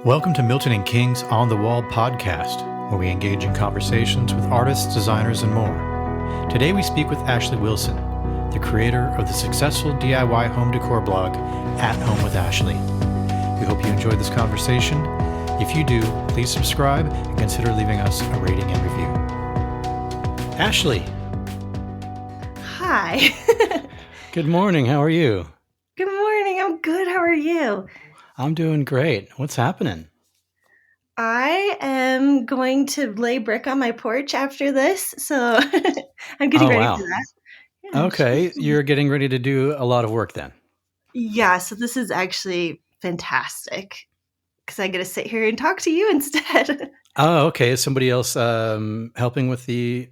Welcome to Milton and King's On the Wall podcast, where we engage in conversations with artists, designers, and more. Today we speak with Ashley Wilson, the creator of the successful DIY home decor blog, At Home with Ashley. We hope you enjoyed this conversation. If you do, please subscribe and consider leaving us a rating and review. Ashley. Hi. Good morning. How are you? Good morning. I'm good. How are you? I'm doing great. What's happening? I am going to lay brick on my porch after this, so I'm getting ready for that. Yeah, okay, you're getting ready to do a lot of work then. Yeah, so this is actually fantastic because I get to sit here and talk to you instead. Oh, okay. Is somebody else helping with the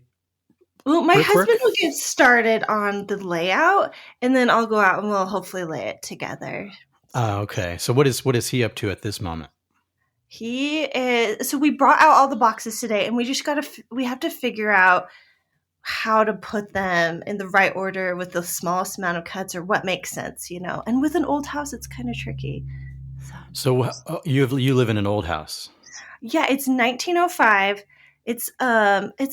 Well, my brickwork? husband will get started on the layout, and then I'll go out and we'll hopefully lay it together. Oh, okay. So what is he up to at this moment? He is. So we brought out all the boxes today, and we just we have to figure out how to put them in the right order with the smallest amount of cuts or what makes sense, you know. And with an old house, it's kind of tricky. So you live in an old house? Yeah, it's 1905. It's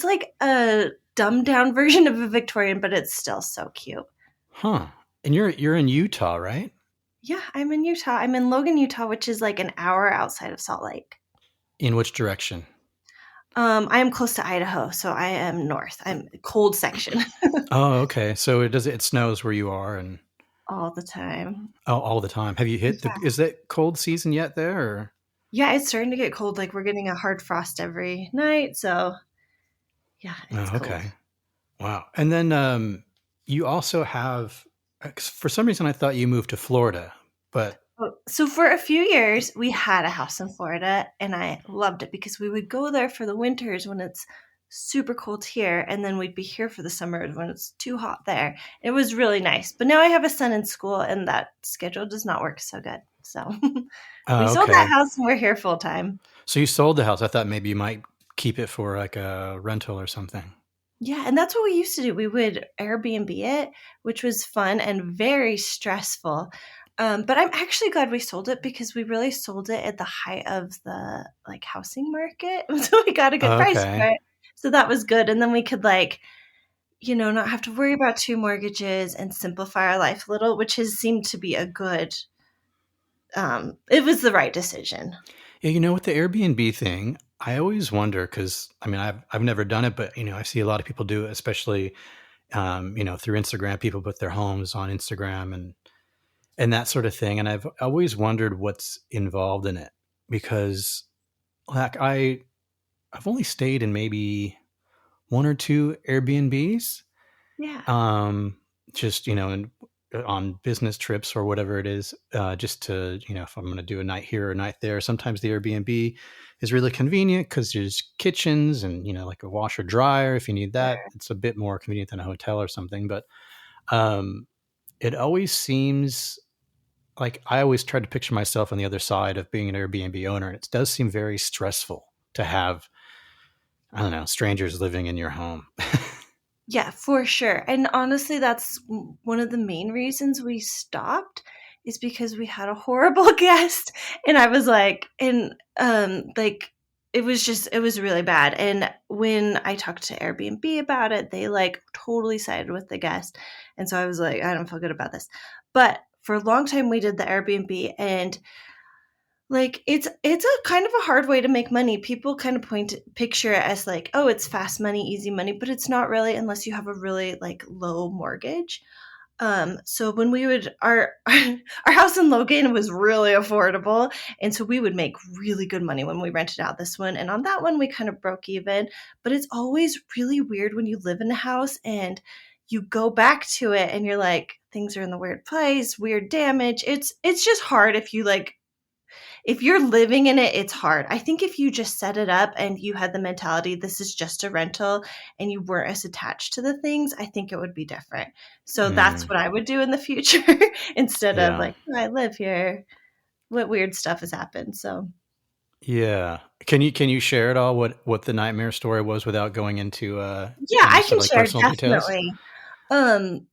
like a dumbed down version of a Victorian, but it's still so cute. Huh. And you're in Utah, right? Yeah, I'm in Utah. I'm in Logan, Utah, which is like an hour outside of Salt Lake. In which direction? I am close to Idaho, so I am north. I'm cold section. Oh, okay. So it snows where you are and all the time. Oh, all the time. Have you hit is that cold season yet there? Or? Yeah, it's starting to get cold. Like we're getting a hard frost every night. So yeah, it's okay. Cold. Wow. And then you also have, for some reason I thought you moved to Florida, but so for a few years we had a house in Florida and I loved it because we would go there for the winters when it's super cold here, and then we'd be here for the summer when it's too hot there. It was really nice. But now I have a son in school and that schedule does not work so good. So we sold that house and we're here full time. So you sold the house. I thought maybe you might keep it for like a rental or something. Yeah, and that's what we used to do. We would Airbnb it, which was fun and very stressful. But I'm actually glad we sold it because we really sold it at the height of the like housing market. So we got a good price for it. So that was good. And then we could not have to worry about 2 mortgages and simplify our life a little, which has seemed to be a good, it was the right decision. Yeah, with the Airbnb thing, I always wonder because I mean I've never done it, but I see a lot of people do it, especially through Instagram. People put their homes on Instagram and that sort of thing, and I've always wondered what's involved in it because like I've only stayed in maybe 1 or 2 Airbnbs. Yeah. Just on business trips or whatever it is, just to, if I'm going to do a night here or a night there. Sometimes the Airbnb is really convenient because there's kitchens and, like a washer dryer. If you need that, it's a bit more convenient than a hotel or something. But it always seems like I always try to picture myself on the other side of being an Airbnb owner. And it does seem very stressful to have, I don't know, strangers living in your home. Yeah, for sure. And honestly, that's one of the main reasons we stopped is because we had a horrible guest. And I was like, it was really bad. And when I talked to Airbnb about it, they totally sided with the guest. And so I was like, I don't feel good about this. But for a long time, we did the Airbnb and it's a kind of a hard way to make money. People kind of picture it as oh, it's fast money, easy money, but it's not really unless you have a really low mortgage. So when we would our house in Logan was really affordable, and so we would make really good money when we rented out this one. And on that one, we kind of broke even. But it's always really weird when you live in a house and you go back to it and you're like, things are in the weird place, weird damage. It's just hard if you're living in it, it's hard. I think if you just set it up and you had the mentality, this is just a rental and you weren't as attached to the things, I think it would be different. So that's what I would do in the future instead of I live here. What weird stuff has happened. So. Yeah. Can you share at all what the nightmare story was without going into yeah, I can share definitely.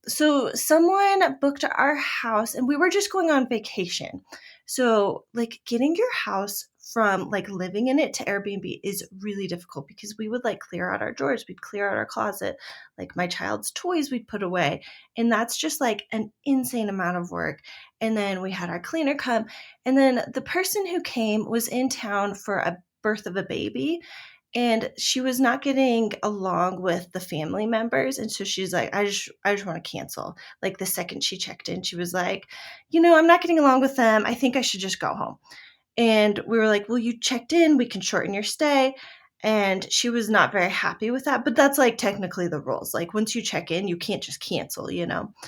So someone booked our house and we were just going on vacation. So, like, getting your house from like living in it to Airbnb is really difficult because we would like clear out our drawers, we'd clear out our closet, like my child's toys we'd put away. And that's just like an insane amount of work. And then we had our cleaner come. And then the person who came was in town for a birth of a baby, and she was not getting along with the family members, and so she's like, I just want to cancel. Like the second she checked in, she was like, I'm not getting along with them, I think I should just go home. And we were like, well, you checked in, we can shorten your stay. And she was not very happy with that, but that's like technically the rules. Like once you check in, you can't just cancel.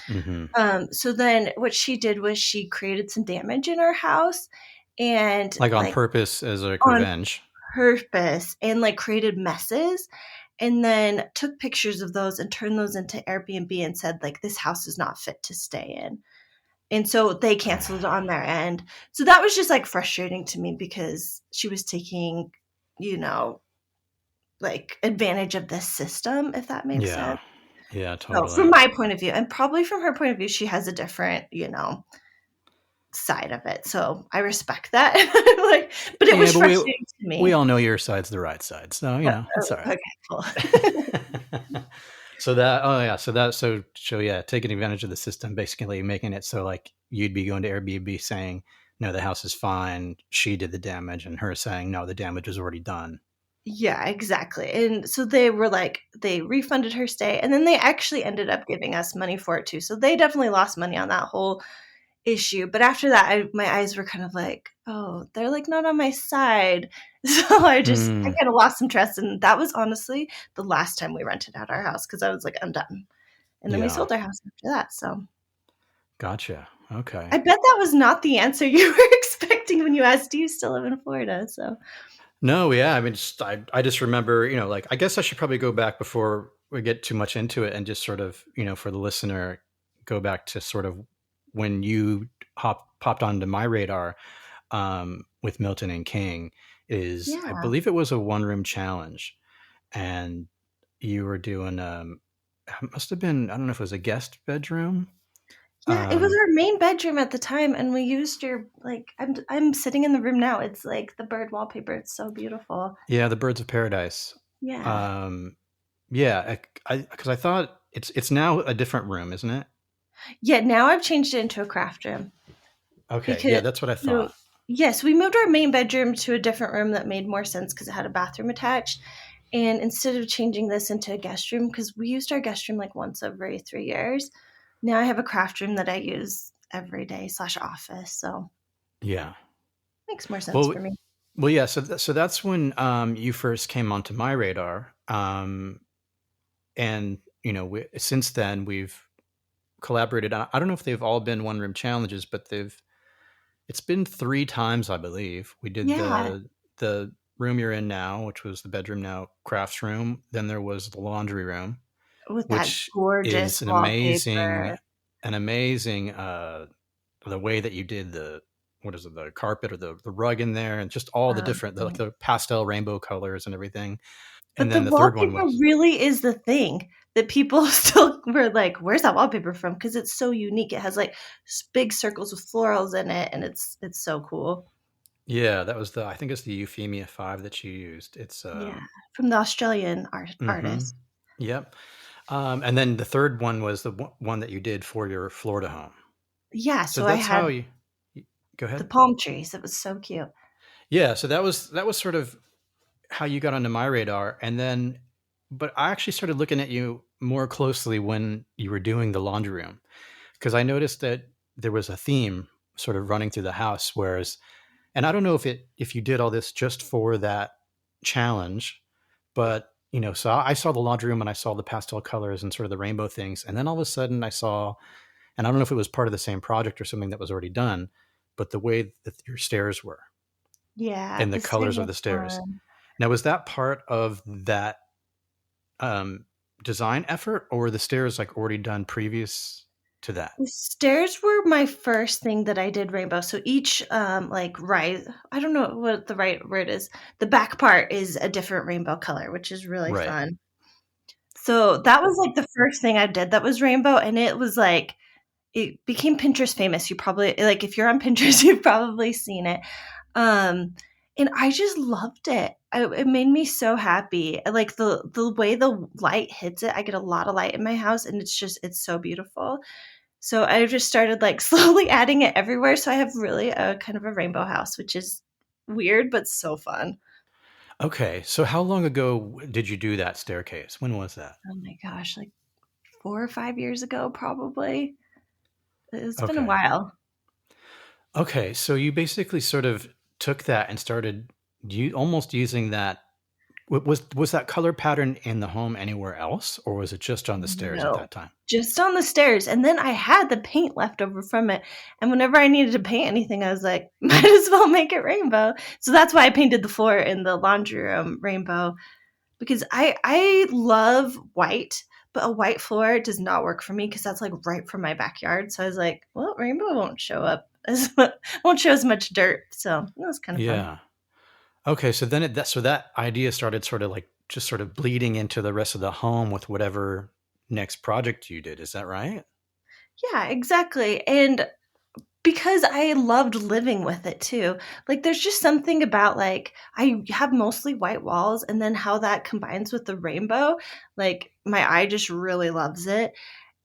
Mm-hmm. So then what she did was she created some damage in our house, and Like on like purpose as a on revenge. purpose, and like created messes, and then took pictures of those and turned those into Airbnb and said like, this house is not fit to stay in. And so they canceled on their end. So that was just like frustrating to me because she was taking, like advantage of this system, if that makes Yeah. sense. Yeah, So totally. from my point of view, and probably from her point of view, she has a different, side of it. So I respect that. Like, but it Yeah, was but frustrating to we me. all know your side's the right side, so it's all right. Okay, cool. So that, oh yeah, so yeah, taking advantage of the system, basically making it so like you'd be going to Airbnb saying, no, the house is fine, she did the damage, and her saying, no, the damage was already done. Yeah, exactly. And so they were like, they refunded her stay, and then they actually ended up giving us money for it too. So they definitely lost money on that whole issue. But after that, my eyes were kind of like, oh, they're like not on my side. So I Mm, kind of lost some trust. And that was honestly the last time we rented out our house because I was like, I'm done. And then we yeah, sold our house after that. So gotcha. Okay. I bet that was not the answer you were expecting when you asked, do you still live in Florida? So No, yeah, I mean, I just remember, like, I guess I should probably go back before we get too much into it and just sort of, for the listener, go back to sort of when you popped onto my radar with Milton and King. I yeah. believe it was a one room challenge, and you were doing, it must have been, I don't know if it was a guest bedroom. Yeah, it was Um, our main bedroom at the time, and we used your like I'm sitting in the room now. It's like the bird wallpaper. It's so beautiful. yeah, the Birds of Paradise. Yeah. Um, yeah, because I thought it's now a different room, isn't it? Yeah, now I've changed it into a craft room Okay, yeah, because that's what I so thought. yes, we moved our main bedroom to a different room that made more sense because it had a bathroom attached. And instead of changing this into a guest room, because we used our guest room like once every 3 years, now I have a craft room that I use every day slash office. So Yeah. makes more sense Well, for me. well, yeah. So that's when you first came onto my radar, and since then we've collaborated. I don't know if they've all been one room challenges, but it's been 3 times, I believe. We did Yeah, the room you're in now, which was the bedroom now crafts room. Then there was the laundry room, with that which is gorgeous wallpaper. an amazing the way that you did what is it, the carpet or the rug in there, and just all the different like Mhm. the pastel rainbow colors and everything. And But the then the third one wallpaper was, really is the thing that people still were like, "Where's that wallpaper from?" Because it's so unique. It has like big circles with florals in it, and it's so cool. yeah, that was the, I think it's the Euphemia 5 that you used. It's Yeah, from the Australian mhm. artist. Yep. And then the third one was the one that you did for your Florida home. Yeah, So so I that's how had you go the ahead. palm trees. It was so cute. Yeah, so that was sort of how you got onto my radar. And then, but I actually started looking at you more closely when you were doing the laundry room, because I noticed that there was a theme sort of running through the house. Whereas, and I don't know if you did all this just for that challenge, but so I saw the laundry room and I saw the pastel colors and sort of the rainbow things, and then all of a sudden I saw, and I don't know if it was part of the same project or something that was already done, but the way that your stairs were Yeah, and the the stairs colors of were the stairs. fun. Now, was that part of that um, design effort, or were the stairs like already done previous to that? The stairs were my first thing that I did rainbow. So each like rise, I don't know what the right word is. The back part is a different rainbow color, which is really Right. fun. So that was like the first thing I did that was rainbow, and it was like it became Pinterest famous. You probably like if you're on Pinterest, you've probably seen it. Um, and I just loved it. It made me so happy. Like the way the light hits it, I get a lot of light in my house, and it's so beautiful. So I just started like slowly adding it everywhere. So I have really a kind of a rainbow house, which is weird but so fun. Okay, so how long ago did you do that staircase? When was that? Oh my gosh, like 4 or 5 years ago, probably. It's been a Okay. while. Okay, so you basically sort of took that and started you almost using that. Was that color pattern in the home anywhere else, or was it just on the stairs at No, that time? just on the stairs. And then I had the paint left over from it. And whenever I needed to paint anything, I was like, might as well make it rainbow. So that's why I painted the floor in the laundry room rainbow because I love white, but a white floor does not work for me because that's like right from my backyard. So I was like, well, rainbow won't show up as won't show as much dirt. So that was kind of fun. Yeah. Okay, so then that idea started sort of like just sort of bleeding into the rest of the home with whatever next project you did. Is that right? Yeah, exactly. And because I loved living with it too. Like there's just something about like I have mostly white walls and then how that combines with the rainbow, like my eye just really loves it.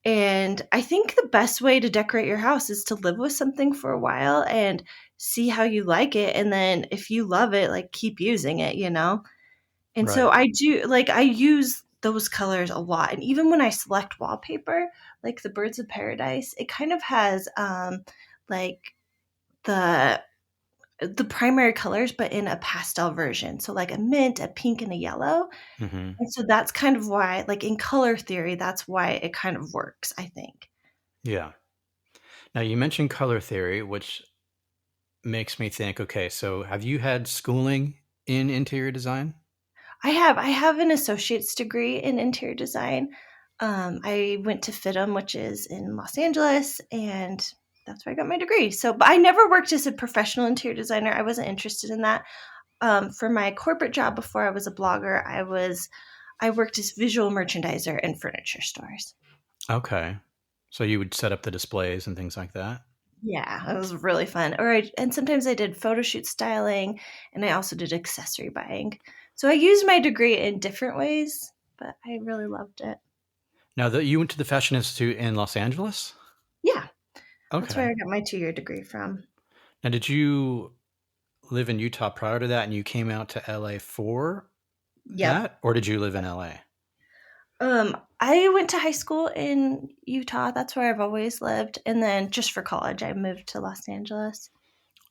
And I think the best way to decorate your house is to live with something for a while and see how you like it and then if you love it, like keep using it, you know? And so Right. I do like I use those colors a lot. And even when I select wallpaper, like the Birds of Paradise, it kind of has like the primary colors, but in a pastel version. So like a mint, a pink, and a yellow. Hmm. And so that's kind of why, like in color theory, that's why it kind of works, I think. Yeah. Now you mentioned color theory, which makes me think, okay, so have you had schooling in interior design? I have an associate's degree in interior design. I went to FITM, which is in Los Angeles, and that's where I got my degree. So, but I never worked as a professional interior designer. I wasn't interested in that. For my corporate job before I was a blogger, I worked as visual merchandiser in furniture stores. Okay. So you would set up the displays and things like that? Yeah, it was really fun. And sometimes I did photo shoot styling, and I also did accessory buying. So I used my degree in different ways, but I really loved it. Now that you went to the Fashion Institute in Los Angeles? Yeah, that's where Okay. I got my 2 year degree from. Now did you live in Utah prior to that and you came out to LA for Yep. that, or did you live in LA? I went to high school in Utah. That's where I've always lived, and then just for college, I moved to Los Angeles.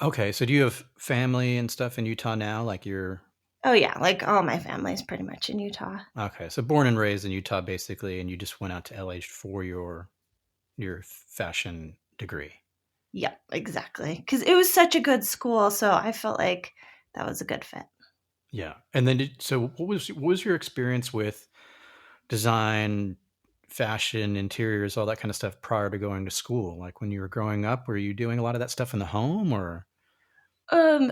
Okay, so do you have family and stuff in Utah now? Like you're Oh yeah, like all my family's pretty much in Utah. okay, so born and raised in Utah basically, and you just went out to LA for your fashion degree. Yep, exactly. Because it was such a good school, so I felt like that was a good fit. Yeah, and then so what was your experience with design, fashion, interiors, all that kind of stuff prior to going to school? Like when you were growing up, were you doing a lot of that stuff in the home or?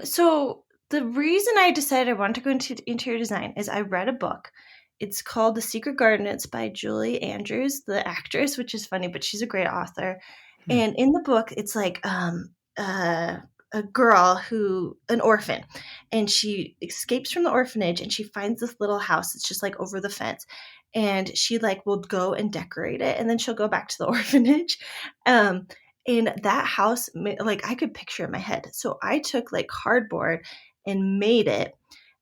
So the reason I decided I wanted to go into interior design is I read a book. It's called The Secret Garden. It's by Julie Andrews, the actress, which is funny, but she's a great author. Hmm. And in the book, it's like a girl an orphan, and she escapes from the orphanage and she finds this little house. It's just like over the fence. And she like will go and decorate it and then she'll go back to the orphanage. Um, and that house, like I could picture it in my head. So I took like cardboard and made it.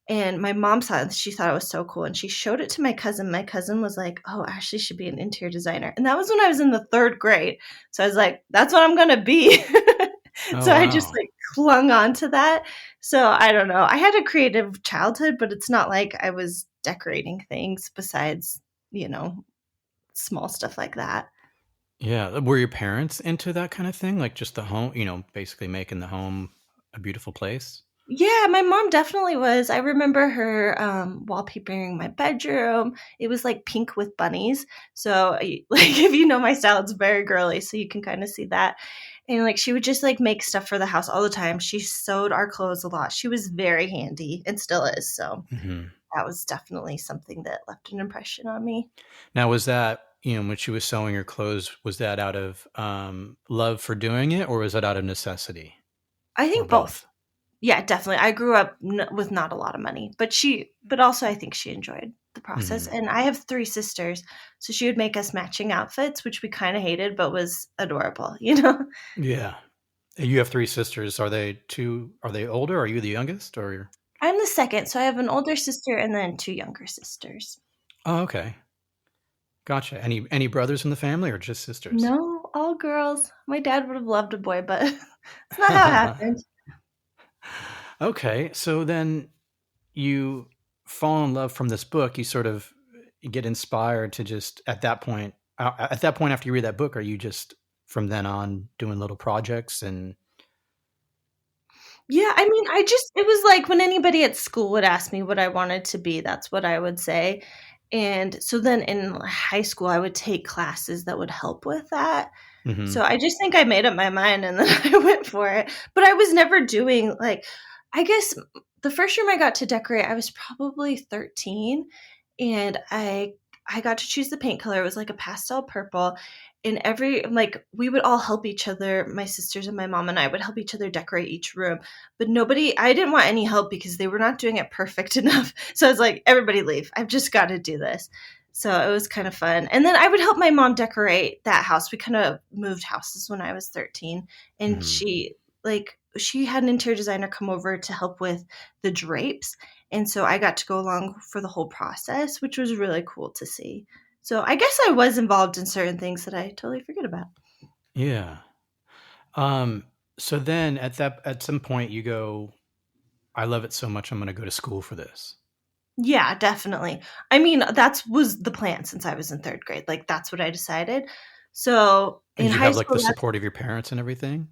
And my mom saw it and she thought it was so cool. And she showed it to my cousin. My cousin was like, oh, Ashley should be an interior designer. And that was when I was in the third grade. So I was like, that's what I'm going to be. Oh So I just wow. like clung on to that. So I don't know. I had a creative childhood, but it's not like I was decorating things besides, you know, small stuff like that. Yeah, were your parents into that kind of thing? Like just the home, basically making the home a beautiful place? Yeah, my mom definitely was. I remember her wallpapering my bedroom. It was like pink with bunnies. So, like, if you know my style, it's very girly. So you can kind of see that. And like, she would just like make stuff for the house all the time. She sewed our clothes a lot. She was very handy and still is. So Hmm. that was definitely something that left an impression on me. Now, was that when she was sewing your clothes, was that out of love for doing it, or was it out of necessity, I or think both. both? Yeah, definitely. I grew up with not a lot of money, but also I think she enjoyed the process. Hmm. And I have three sisters, so she would make us matching outfits, which we kind of hated, but was adorable, you know? Yeah. You have three sisters. Are they older? Are you the youngest, or? I'm the second, so I have an older sister and then two younger sisters. Oh, okay. Gotcha. Any brothers in the family, or just sisters? No, all girls. My dad would have loved a boy, but it's not how it happened. Okay. So then you fall in love from this book. You sort of get inspired to just at that point after you read that book, are you just from then on doing little projects and? Yeah, I mean, it was like when anybody at school would ask me what I wanted to be, that's what I would say. And so then in high school, I would take classes that would help with that. Hmm. So I just think I made up my mind and then I went for it. But I was never doing like, I guess the first room I got to decorate, I was probably 13 and I got to choose the paint color. It was like a pastel purple. And like we would all help each other, my sisters and my mom and I would help each other decorate each room. But I didn't want any help because they were not doing it perfect enough. So I was like, everybody leave. I've just got to do this. So it was kind of fun. And then I would help my mom decorate that house. We kind of moved houses when I was 13 and Hmm. she had an interior designer come over to help with the drapes. And so I got to go along for the whole process, which was really cool to see. So I guess I was involved in certain things that I totally forget about. Yeah. Um, so then at some point you go, I love it so much, I'm going to go to school for this. Yeah, definitely. I mean, that was the plan since I was in third grade. Like that's what I decided. So And in did you high have like school, the support of your parents and everything?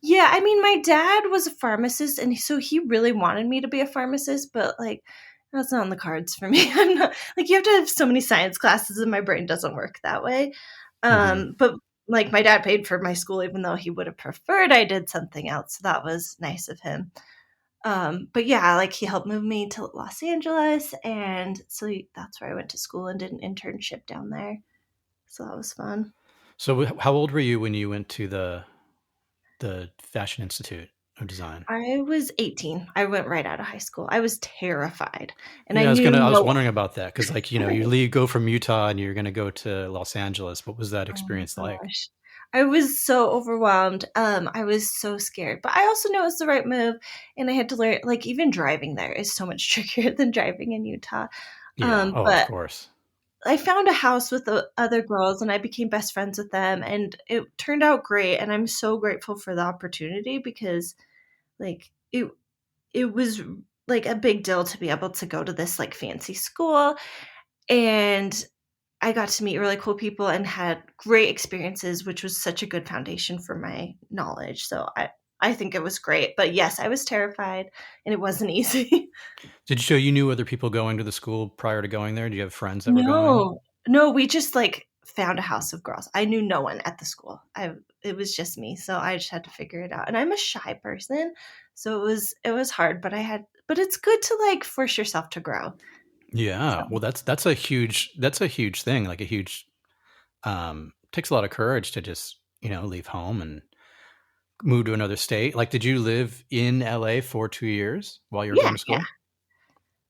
yeah, I mean, my dad was a pharmacist, and so he really wanted me to be a pharmacist, but like that's not on the cards for me. I'm not like you have to have so many science classes, and my brain doesn't work that way. Hmm. But like my dad paid for my school, even though he would have preferred I did something else. So that was nice of him. But yeah, like he helped move me to Los Angeles, and so that's where I went to school and did an internship down there. So that was fun. So how old were you when you went to the Fashion Institute of Design? I was 18. I went right out of high school. I was terrified, and I Yeah, knew I was no wondering about that because, like, you go from Utah and you're gonna go to Los Angeles. What was that oh my experience like? gosh. I was so overwhelmed. I was so scared, but I also knew it was the right move, and I had to learn like, even driving there is so much trickier than driving in Utah. Yeah. Oh, of But course. I found a house with the other girls, and I became best friends with them, and it turned out great, and I'm so grateful for the opportunity because, like, it was like a big deal to be able to go to this like fancy school, and I got to meet really cool people and had great experiences, which was such a good foundation for my knowledge. So I think it was great. But yes, I was terrified and it wasn't easy. You knew other people going to the school prior to going there? Do you have friends that were going? No. No, we just like found a house of girls. I knew no one at the school. It was just me. So I just had to figure it out. And I'm a shy person. So it was hard, but it's good to like force yourself to grow. So Yeah. Well, that's a huge thing. Like a huge takes a lot of courage to just leave home and move to another state. Like, did you live in LA for 2 years while you were yeah, going to yeah. school?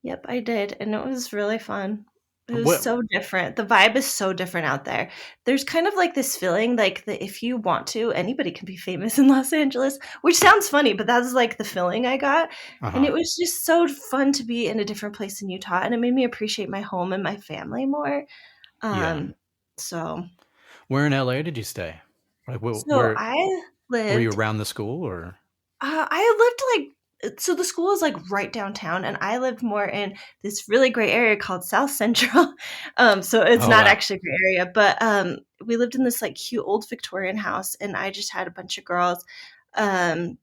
Yep, I did, and it was really fun. It was What? so different. The vibe is so different out there. There's kind of like this feeling like that if you want to, anybody can be famous in Los Angeles, which sounds funny, but that's like the feeling I got. Uh And huh. it was just so fun to be in a different place in Utah, and it made me appreciate my home and my family more. Yeah. Um, so Where in LA did you stay? Like, so where I were you lived around the school or? I lived like so the school is like right downtown, and I lived more in this really great area called South Central. So it's Oh not wow. actually a great area, but we lived in this like cute old Victorian house, and I just had a bunch of girls um,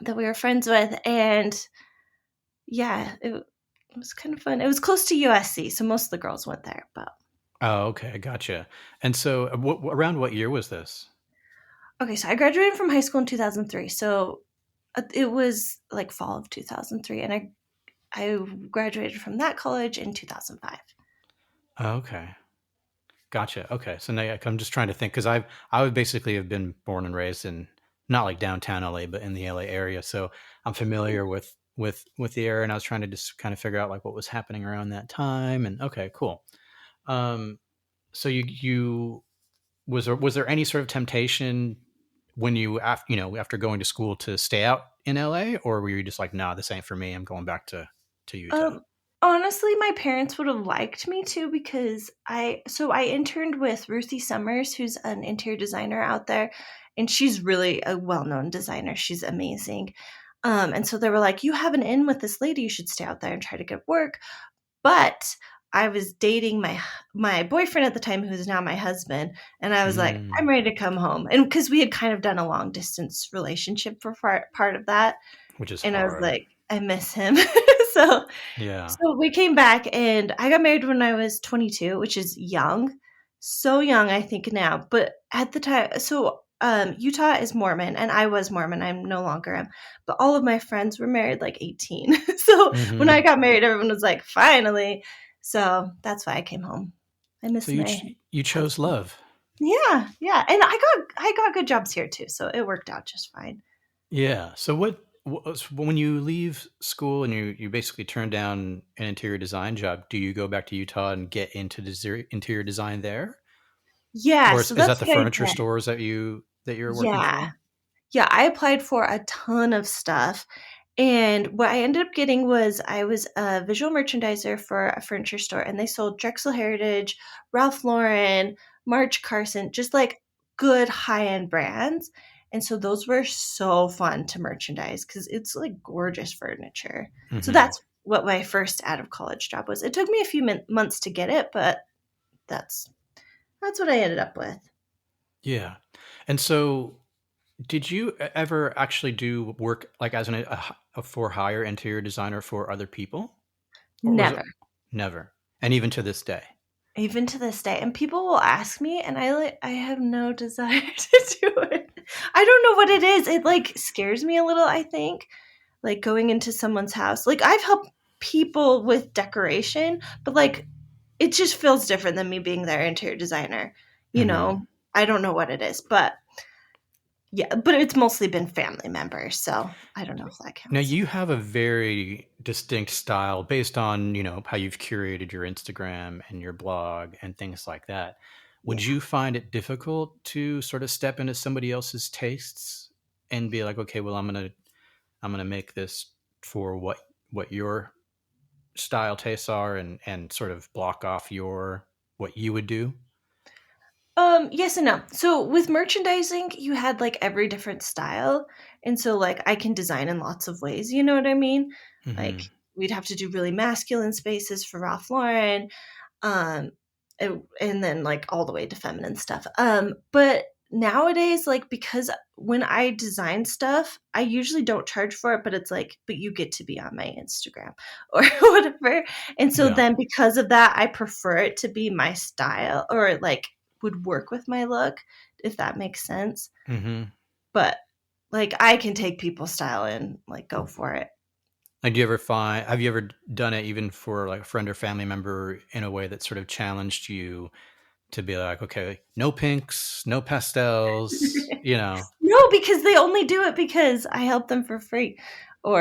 that we were friends with, and yeah, it was kind of fun. It was close to USC, so most of the girls went there. But Oh, okay, gotcha. And so, around what year was this? okay, so I graduated from high school in 2003, so it was like fall of 2003, and I graduated from that college in 2005. Oh, okay, Gotcha. Okay. So now I'm just trying to think because I would basically have been born and raised in not like downtown LA, but in the LA area. So I'm familiar with the area, and I was trying to just kind of figure out like what was happening around that time. And okay, cool. Um, so you was there any sort of temptation when you after after going to school to stay out in LA, or were you just like, nah, this ain't for me. I'm going back to Utah. Um, Honestly, my parents would have liked me to because I interned with Ruthie Summers, who's an interior designer out there, and she's really a well-known designer. She's amazing. And so they were like, "You have an in with this lady. You should stay out there and try to get work." But I was dating my boyfriend at the time, who's now my husband, and I was like, "I'm Mm, ready to come home." And because we had kind of done a long distance relationship for part of that, which is and I was hard. like, "I miss him." so Yeah. so we came back, and I got married when I was 22, which is young. So young, I think now, but at the time, Utah is Mormon, and I was Mormon. I'm no longer am, but all of my friends were married like 18. So when I Hmm. got married, everyone was like, "Finally!" So that's why I came home. I So miss you my you chose husband. love. Yeah, yeah, and I got good jobs here too, so it worked out just fine. Yeah. So when you leave school and you basically turn down an interior design job, do you go back to Utah and get into interior design there, Yeah, or so is that's that the what I furniture did. stores that you're working Yeah. for? Yeah, I applied for a ton of stuff, and what I ended up getting was I was a visual merchandiser for a furniture store, and they sold Drexel Heritage, Ralph Lauren, March Carson, just like good high-end brands. And so those were so fun to merchandise because it's like gorgeous furniture. So Hmm. that's what my first out of college job was. It took me a few months to get it, but that's that's what I ended up with. Yeah. And so, did you ever actually do work like as a for hire interior designer for other people, or was it Never. never? And even to this day. Even to this day, and people will ask me, and I have no desire to do it. I don't know what it is. It, like, scares me a little, I think, like, going into someone's house. Like, I've helped people with decoration, but, like, it just feels different than me being their interior designer, you Hmm. know? I don't know what it is, but yeah, but it's mostly been family members, so I don't know if that Now counts. you have a very distinct style based on, how you've curated your Instagram and your blog and things like that. Would Yeah. you find it difficult to sort of step into somebody else's tastes and be like, okay, well, I'm gonna make this for what your style tastes are, and sort of block off your what you would do? Yes and no. So with merchandising, you had like every different style. And so like I can design in lots of ways, you know what I mean? Like Hmm. we'd have to do really masculine spaces for Ralph Lauren, um, and then like all the way to feminine stuff. But nowadays, like because when I design stuff, I usually don't charge for it, but it's like, but you get to be on my Instagram or whatever. And so Yeah. then because of that, I prefer it to be my style or like would work with my look, if that makes sense. Hmm. But like I can take people's style and like go for it. Like, have you ever done it even for like a friend or family member in a way that sort of challenged you to be like, okay, no pinks, no pastels, No, because they only do it because I help them for free. Or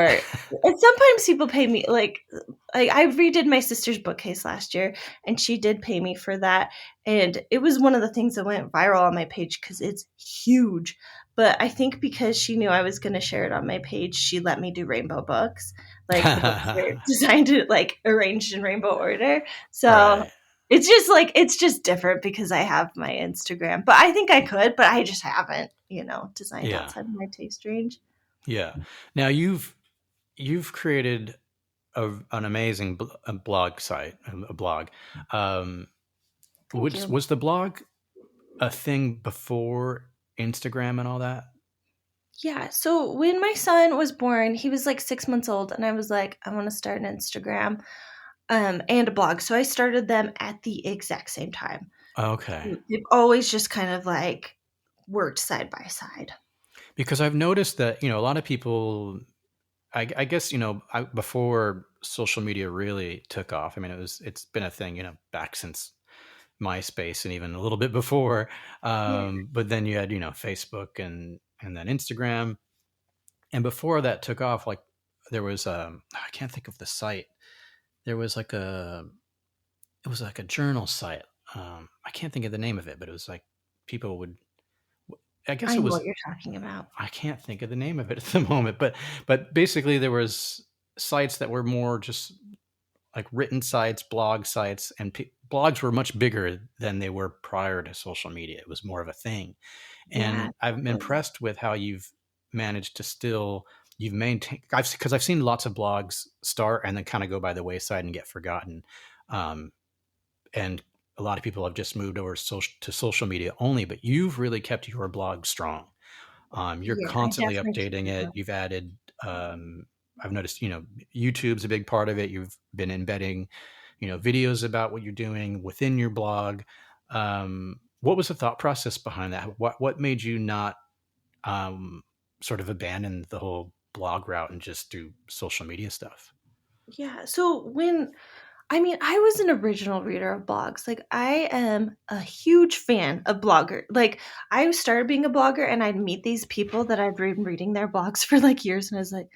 and sometimes people pay me like I redid my sister's bookcase last year and she did pay me for that. And it was one of the things that went viral on my page because it's huge. But I think because she knew I was going to share it on my page, she let me do rainbow books. Like the books are designed to like arranged in rainbow order. So Right. it's just different because I have my Instagram. But I think I could, but I just haven't, designed Yeah. outside of my taste range. Yeah. Now you've created an amazing a blog site, a blog. Um, Thank was you. was the blog a thing before Instagram and all that? Yeah. So when my son was born, he was like 6 months old, and I was like, I want to start an Instagram and a blog. So I started them at the exact same time. Okay. They've always just kind of like worked side by side. Because I've noticed that, a lot of people, I guess, before social media really took off. I mean, it's been a thing, back since MySpace and even a little bit before. Yeah. But then you had, Facebook and then Instagram. And before that took off, like there was, I can't think of the site. There was like it was like a journal site. I can't think of the name of it, but it was like people would, I guess I it know was, what you're talking about. I can't think of the name of it at the moment, but basically there was sites that were more just like written sites, blog sites, and blogs were much bigger than they were prior to social media. It was more of a thing, Yeah. and I'm Totally. impressed with how you've managed to still you've maintained. Because I've seen lots of blogs start and then kind of go by the wayside and get forgotten, um, and a lot of people have just moved over to social media only. But you've really kept your blog strong. You're Yeah, I constantly definitely keep updating it it. going. You've added, I've noticed, YouTube's a big part of it. You've been embedding, videos about what you're doing within your blog. What was the thought process behind that? What made you not um, sort of abandon the whole blog route and just do social media stuff? Yeah. So I was an original reader of blogs. Like, I am a huge fan of blogger. Like, I started being a blogger, and I'd meet these people that I'd been reading their blogs for like years, and I was like,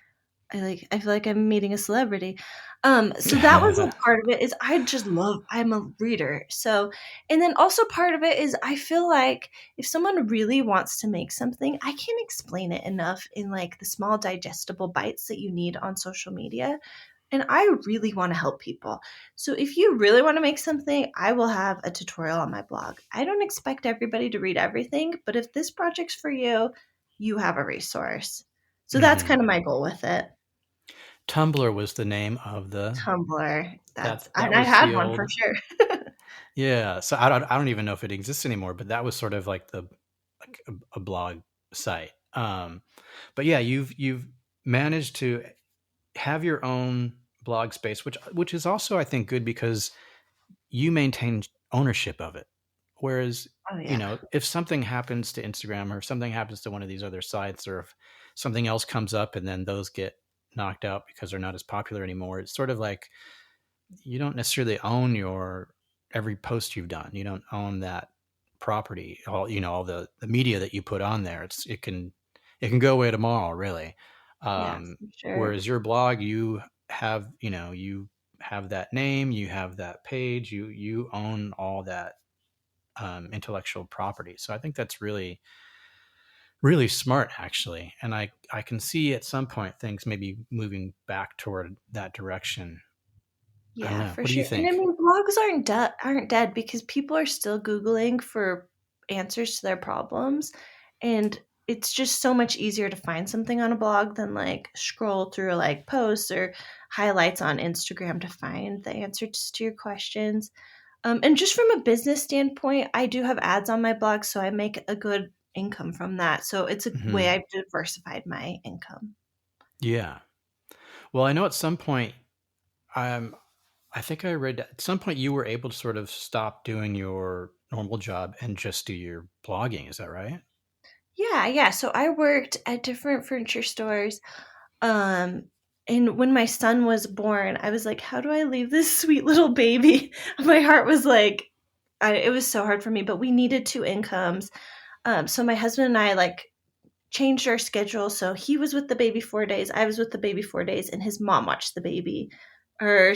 I feel like I'm meeting a celebrity. So that was a part of it. Is I just love. I'm a reader. So, and then also part of it is I feel like if someone really wants to make something, I can't explain it enough in like the small digestible bites that you need on social media. And I really want to help people. So if you really want to make something, I will have a tutorial on my blog. I don't expect everybody to read everything, but if this project's for you, you have a resource. So that's Hmm. kind of my goal with it. Tumblr was the name of the Tumblr. That's that and I was had the one for old. sure. Yeah, so I don't even know if it exists anymore, but that was sort of like the like a blog site. But yeah, you've managed to have your own blog space, which is also I think good because you maintain ownership of it. Whereas, Oh yeah. if something happens to Instagram or if something happens to one of these other sites or if something else comes up and then those get knocked out because they're not as popular anymore, it's sort of like you don't necessarily own your every post you've done. You don't own that property, all the media that you put on there. It can go away tomorrow, really. Yeah, Um, for sure. Whereas your blog, you have that name, you have that page, you own all that intellectual property. So I think that's really really smart actually, and I can see at some point things maybe moving back toward that direction. I don't Yeah, know. for What do you sure. And I think? mean, blogs aren't dead because people are still Googling for answers to their problems. And it's just so much easier to find something on a blog than like scroll through like posts or highlights on Instagram to find the answers to your questions. And just from a business standpoint, I do have ads on my blog, so I make a good income from that. So it's a way Hmm. I've diversified my income. Yeah. Well, I know at some point, um, I think I read at some point you were able to sort of stop doing your normal job and just do your blogging. Is that right? Yeah, yeah. So I worked at different furniture stores. Um, and when my son was born, I was like, how do I leave this sweet little baby? My heart was like, it was so hard for me, but we needed two incomes. So my husband and I like changed our schedule. So he was with the baby 4 days, I was with the baby 4 days, and his mom watched the baby or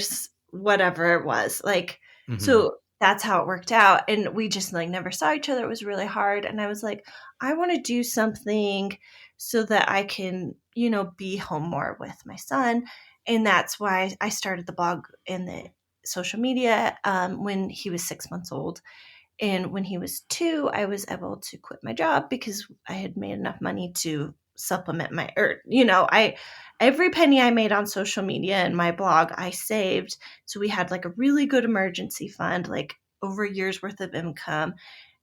whatever it was. Like, Hmm. so that's how it worked out. And we just like never saw each other. It was really hard. And I was like, I want to do something so that I can, be home more with my son. And that's why I started the blog and the social media when he was 6 months old. And when he was 2, I was able to quit my job because I had made enough money to supplement I every penny I made on social media and my blog, I saved. So we had like a really good emergency fund, like over a year's worth of income.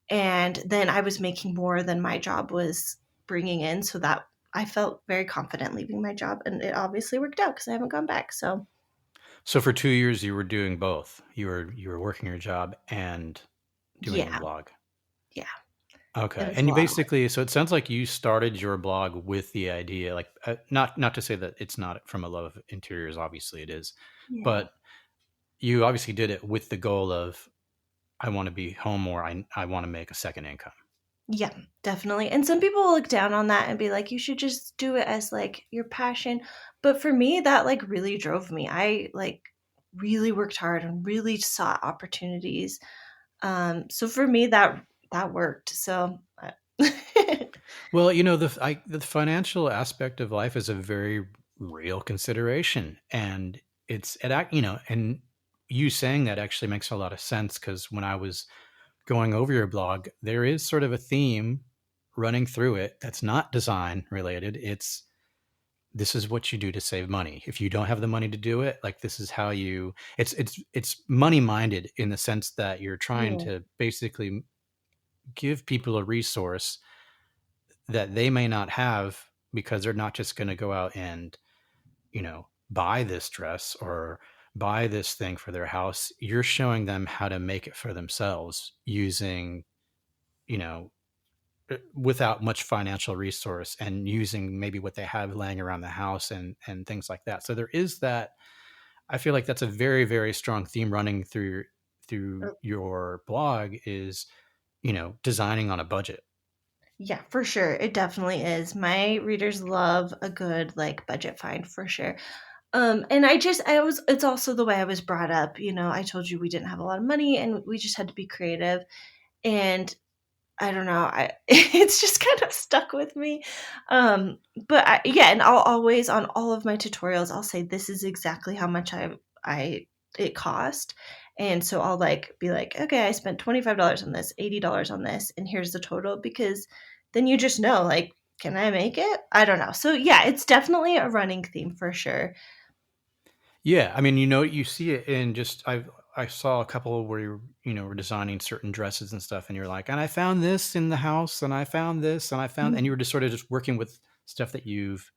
And then I was making more than my job was bringing in. So that I felt very confident leaving my job. And it obviously worked out because I haven't gone back. So So for 2 years you were doing both. You were working your job and doing your yeah, blog. yeah, it Okay. was And a you lot of work. basically, so it sounds like you started your blog with the idea, like, not to say that it's not from a love of interiors, obviously it is, Yeah. but you obviously did it with the goal of I want to be home or I want to make a second income. Yeah, definitely. And some people will look down on that and be like, you should just do it as like your passion. But for me, that like really drove me. I like really worked hard and really sought opportunities. So for me, that worked. So Well, the financial aspect of life is a very real consideration, and and you saying that actually makes a lot of sense because when I was going over your blog, there is sort of a theme running through it that's not design related. It's this is what you do to save money. If you don't have the money to do it, like this is how you. It's money minded in the sense that you're trying Mm, to basically give people a resource that they may not have because they're not just going to go out and buy this dress or buy this thing for their house. You're showing them how to make it for themselves using you know without much financial resource and using maybe what they have laying around the house and things like that. So there is that. I feel like that's a very very strong theme running through your blog is designing on a budget. yeah, for sure. It definitely is. My readers love a good like budget find for sure. And it's also the way I was brought up. I told you we didn't have a lot of money and we just had to be creative. And I don't know. It's just kind of stuck with me. But yeah, and I'll always on all of my tutorials, I'll say this is exactly how much I it cost. And so I'll like be like, okay, I spent $25 on this, $80 on this, and here's the total because then you just know, like, can I make it? I don't know. So yeah, it's definitely a running theme for sure. Yeah, I mean, you see it in just I saw a couple where were designing certain dresses and stuff, and you're like, and I found this in the house, and I found this, and I found, and you were just sort of just working with stuff that you've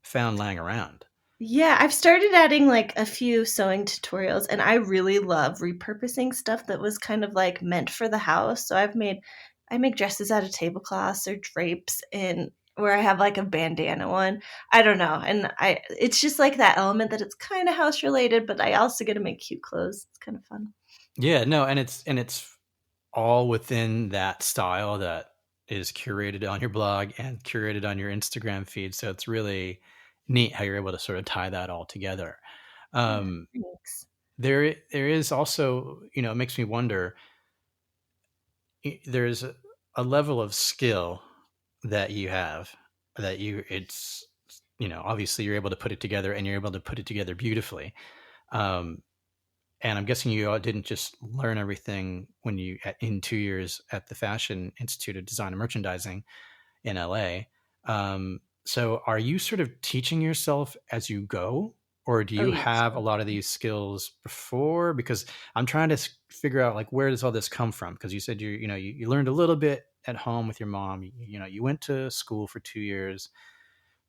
found laying around. Yeah, I've started adding like a few sewing tutorials and I really love repurposing stuff that was kind of like meant for the house. So I make dresses out of tablecloths or drapes and where I have like a bandana one. I don't know. And it's just like that element that it's kind of house related, but I also get to make cute clothes. It's kind of fun. Yeah, no, and it's all within that style that is curated on your blog and curated on your Instagram feed. So it's really neat how you're able to sort of tie that all together. Yeah, Um, thanks. there is also, it makes me wonder. There's a level of skill that you have that it's obviously you're able to put it together and you're able to put it together beautifully. Um, and I'm guessing you all didn't just learn everything when in 2 years at the Fashion Institute of Design and Merchandising in LA. So are you sort of teaching yourself as you go, or do Oh, you yes. have a lot of these skills before? Because I'm trying to figure out like where does all this come from? Because you said you learned a little bit at home with your mom. You went to school for 2 years,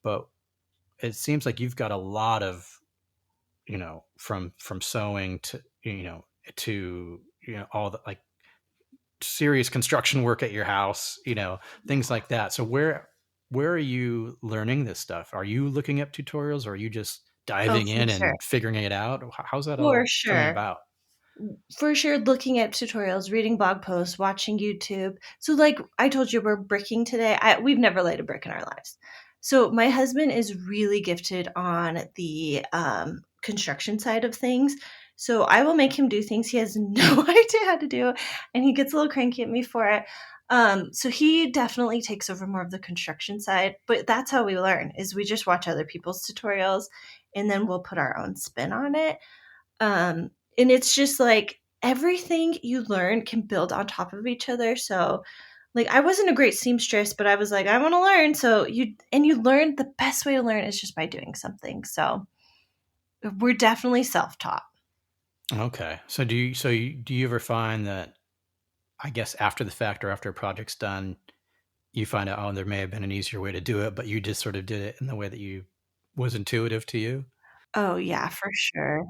but it seems like you've got a lot of from sewing to all the like serious construction work at your house, things like that. So where are you learning this stuff? Are you looking up tutorials or are you just Oh, diving for in sure. and figuring it out? How's that For all coming sure. about? For sure, looking at tutorials, reading blog posts, watching YouTube. So, like I told you, we're bricking today. We've never laid a brick in our lives. So, my husband is really gifted on the construction side of things. So, I will make him do things he has no idea how to do, and he gets a little cranky at me for it. So he definitely takes over more of the construction side, but that's how we learn is we just watch other people's tutorials and then we'll put our own spin on it. And it's just like everything you learn can build on top of each other. So, like, I wasn't a great seamstress, but I was like, I want to learn. So, you learn the best way to learn is just by doing something. So, we're definitely self taught. Okay. Do you ever find that, I guess after the fact or after a project's done, you find out, oh, there may have been an easier way to do it, but you just sort of did it in the way that you was intuitive to you? Oh, yeah, for sure.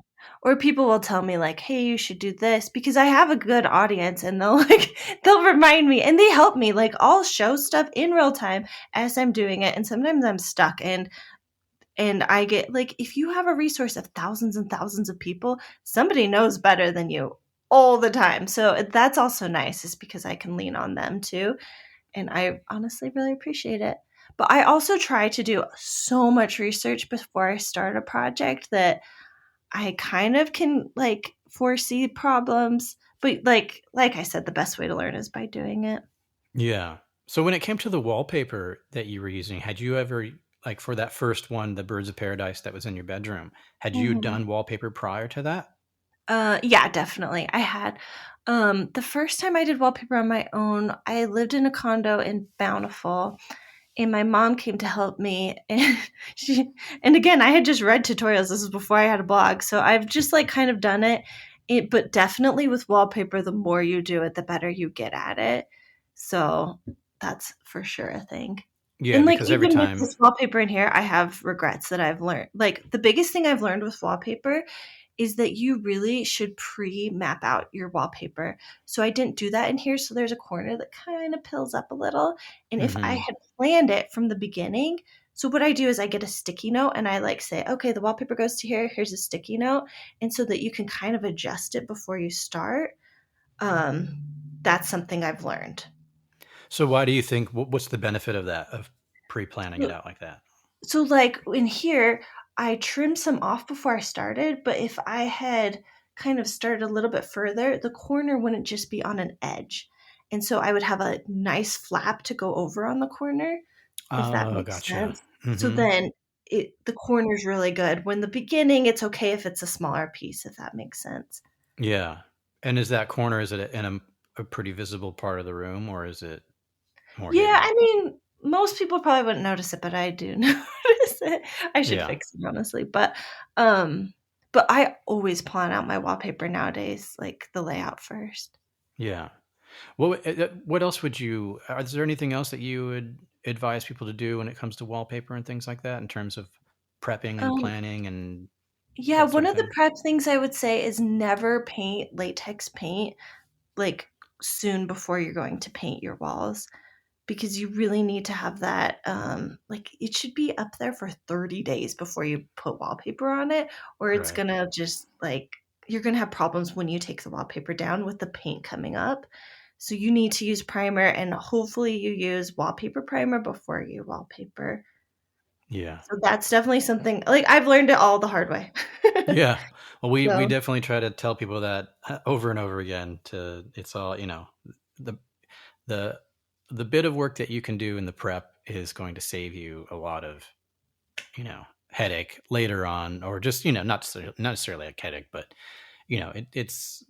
Or people will tell me, like, hey, you should do this because I have a good audience and they'll they'll remind me and they help me. Like, I'll show stuff in real time as I'm doing it. And sometimes I'm stuck and I get like if you have a resource of thousands and thousands of people, somebody knows better than you. all the time. So that's also nice, is because I can lean on them too. And I honestly really appreciate it. But I also try to do so much research before I start a project that I kind of can like foresee problems. But like I said, the best way to learn is by doing it. Yeah. So when it came to the wallpaper that you were using, had you ever, like for that first one, the Birds of Paradise that was in your bedroom, had you Mhm. done wallpaper prior to that? Yeah, definitely. I had. The first time I did wallpaper on my own, I lived in a condo in Bountiful, and my mom came to help me. And she, and again, I had just read tutorials. This was before I had a blog, so I've just like kind of done it. But definitely with wallpaper, the more you do it, the better you get at it. So that's for sure a thing. Yeah, And like because every even with time, this wallpaper in here, I have regrets that I've learned. Like the biggest thing I've learned with wallpaper is that you really should pre-map out your wallpaper. So I didn't do that in here. So there's a corner that kind of pills up a little. And if I hmm had planned it from the beginning, so what I do is I get a sticky note and I like say, okay, the wallpaper goes to here. Here's a sticky note, and so that you can kind of adjust it before you start. Um, that's something I've learned. so why do you think, what's the benefit of that, of pre-planning it So, out like that? so like in here, I trimmed some off before I started, but if I had kind of started a little bit further, the corner wouldn't just be on an edge. And so I would have a nice flap to go over on the corner, if that Oh, makes gotcha. sense. So hmm then the corner's really good. When the beginning, it's okay if it's a smaller piece, if that makes sense. Yeah. And is that corner, is it in a pretty visible part of the room, or is it more Yeah, hidden? I mean, most people probably wouldn't notice it, but I do notice it. I should Yeah. fix it, honestly. Um, but I always plan out my wallpaper nowadays, like the layout first. Yeah. What else would you, is there anything else that you would advise people to do when it comes to wallpaper and things like that in terms of prepping and Um, planning and yeah, that sort one of of the thing? prep things I would say is never paint latex paint like soon before you're going to paint your walls, because you really need to have that like it should be up there for 30 days before you put wallpaper on it, or it's Right. gonna just like you're gonna have problems when you take the wallpaper down with the paint coming up. So you need to use primer, and hopefully you use wallpaper primer before you wallpaper. Yeah. So that's definitely something like I've learned it all the hard way. Yeah. Well, we So definitely try to tell people that over and over again. To it's all, the the the bit of work that you can do in the prep is going to save you a lot of, headache later on, or just, not necessarily a headache, but it's